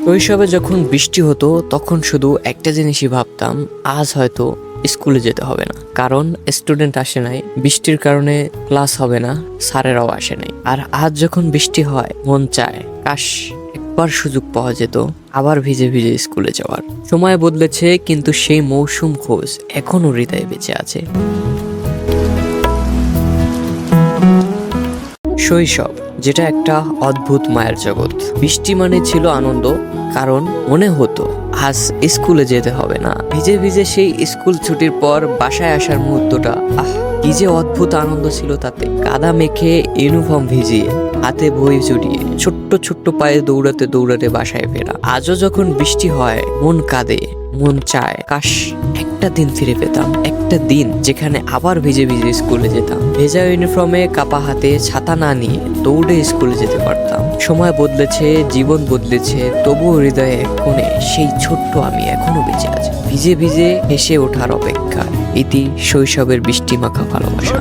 শৈশবে যখন বৃষ্টি হতো তখন শুধু একটা জিনিসই ভাবতাম, আজ হয়তো স্কুলে যেতে হবে না, কারণ স্টুডেন্ট আসে নাই, বৃষ্টির কারণে ক্লাস হবে না, স্যারেরাও আসে নাই। আর আজ যখন বৃষ্টি হয় মন চায় কাশ একবার সুযোগ পাওয়া যেত আবার ভিজে ভিজে স্কুলে যাওয়ার। সময় বদলেছে কিন্তু সেই মৌসুম খোঁজ এখনো হৃদয়ে বেঁচে আছে। শৈশব যেটা একটা অদ্ভুত মায়ের জগৎ। বৃষ্টি মানে ছিল আনন্দ, কারণ মনে হতো আজ স্কুলে যেতে হবে না। ভিজে ভিজে সেই স্কুল ছুটির পর বাসায় আসার মুহূর্তটা, কি যে অদ্ভুত আনন্দ ছিল তাতে। কাদা মেখে ইউনিফর্ম ভিজিয়ে হাতে বই জড়িয়ে ছোট্ট ছোট্ট পায়ে দৌড়াতে দৌড়াতে বাসায় ফেরা। আজও যখন বৃষ্টি হয় মন কাঁদে, মন চায় কাশ একটা দিন ফিরে পেতাম, একটা দিন যেখানে আবার ভিজে ভিজে স্কুলে যেতাম। ভেজা ইউনিফর্মে কাপা হাতে ছাতা না নিয়ে দৌড়ে স্কুলে যেতে পারতাম। সময় বদলেছে, জীবন বদলেছে, তবুও হৃদয়ে এক কোণে সেই ছোট্ট আমি এখনো বেঁচে আছে, ভিজে ভিজে হেসে ওঠার অপেক্ষা। ইতি শৈশবের বৃষ্টি মাখা ভালোবাসা।